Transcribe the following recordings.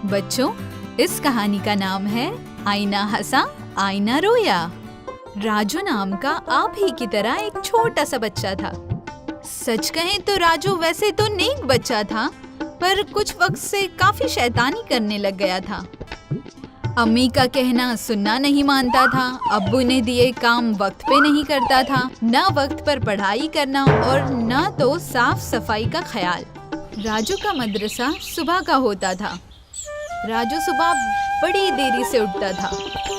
बच्चों, इस कहानी का नाम है आईना हंसा आईना रोया। राजू नाम का आप ही की तरह एक छोटा सा बच्चा था। सच कहें तो राजू वैसे तो नेक बच्चा था, पर कुछ वक्त से काफी शैतानी करने लग गया था। अम्मी का कहना सुनना नहीं मानता था, अब्बू ने दिए काम वक्त पे नहीं करता था, न वक्त पर पढ़ाई करना और न तो साफ सफाई का ख्याल। राजू का मदरसा सुबह का होता था। राजू सुबह बड़ी देरी से उठता था।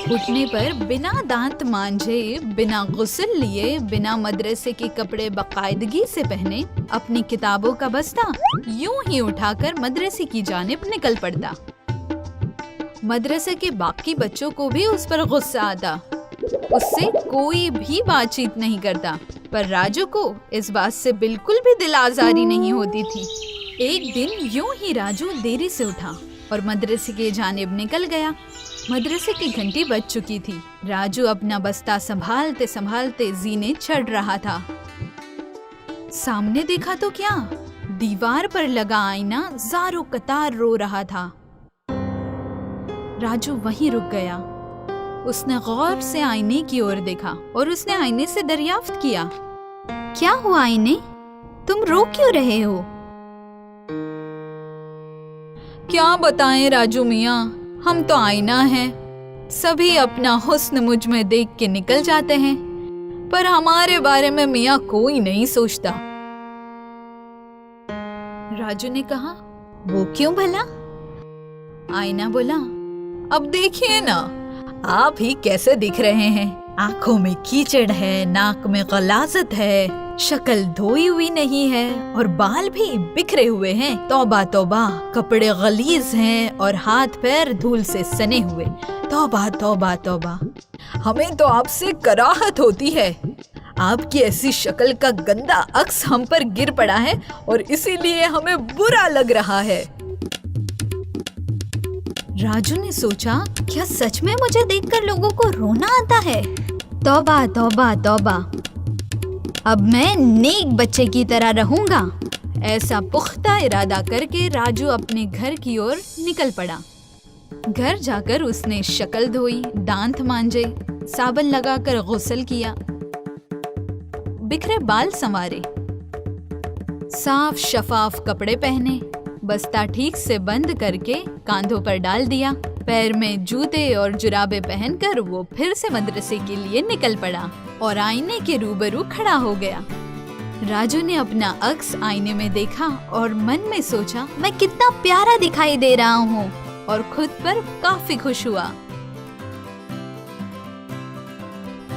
उठने पर बिना दांत मांजे, बिना गुस्ल लिए, बिना मदरसे के कपड़े बाकायदगी से पहने, अपनी किताबों का बस्ता यूं ही उठाकर मदरसे की जानिब निकल पड़ता। मदरसे के बाकी बच्चों को भी उस पर गुस्सा आता। उससे कोई भी बातचीत नहीं करता, पर राजू को इस बात से बिल्कुल भी दिल आजारी नहीं होती थी। एक दिन यूं ही राजू देरी से उठा और मदरसे की जानिब निकल गया। मदरसे की घंटी बज चुकी थी। राजू अपना बस्ता संभालते संभालते जीने चढ़ रहा था। सामने देखा तो क्या, दीवार पर लगा आईना ज़ारो कतार रो रहा था। राजू वहीं रुक गया। उसने गौर से आईने की ओर देखा और उसने आईने से दरियाफ्त किया, क्या हुआ आईने, तुम रो क्यों रहे हो? क्या बताएं राजू मियाँ, हम तो आईना हैं। सभी अपना हुस्न मुझ में देख के निकल जाते हैं, पर हमारे बारे में मियाँ कोई नहीं सोचता। राजू ने कहा, वो क्यों भला? आईना बोला, अब देखिए ना, आप ही कैसे दिख रहे हैं। आंखों में कीचड़ है, नाक में गलाजत है, शक्ल धोई हुई नहीं है और बाल भी बिखरे हुए हैं। तौबा तौबा, कपड़े गलीज हैं और हाथ पैर धूल से सने हुए। तौबा तौबा तौबा, हमें तो आपसे कराहत होती है। आपकी ऐसी शक्ल का गंदा अक्स हम पर गिर पड़ा है और इसीलिए हमें बुरा लग रहा है। राजू ने सोचा, क्या सच में मुझे देखकर लोगों को रोना आता है? तौबा तौबा तौबा, अब मैं नेक बच्चे की तरह रहूंगा। ऐसा पुख्ता इरादा करके राजू अपने घर की ओर निकल पड़ा। घर जाकर उसने शक्ल धोई, दांत मांजे, साबुन लगाकर गुस्ल किया, बिखरे बाल संवारे, साफ शफाफ कपड़े पहने, बस्ता ठीक से बंद करके कांधों पर डाल दिया। पैर में जूते और जुराबे पहनकर वो फिर से मदरसे के लिए निकल पड़ा और आईने के रूबरू खड़ा हो गया। राजू ने अपना अक्स आईने में देखा और मन में सोचा, मैं कितना प्यारा दिखाई दे रहा हूँ, और खुद पर काफी खुश हुआ।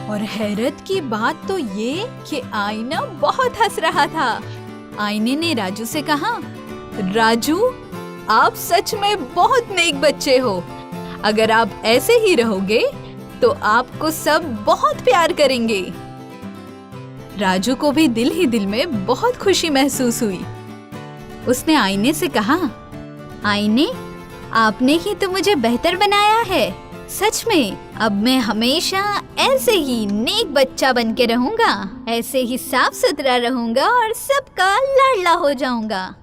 और हैरत की बात तो ये कि आईना बहुत हंस रहा था। आईने ने राजू से कहा, राजू, आप सच में बहुत नेक बच्चे हो। अगर आप ऐसे ही रहोगे तो आपको सब बहुत प्यार करेंगे। राजू को भी दिल ही दिल में बहुत खुशी महसूस हुई। उसने आईने से कहा, आईने, आपने ही तो मुझे बेहतर बनाया है। सच में अब मैं हमेशा ऐसे ही नेक बच्चा बन के रहूंगा, ऐसे ही साफ सुथरा रहूंगा और सबका लाडला हो जाऊंगा।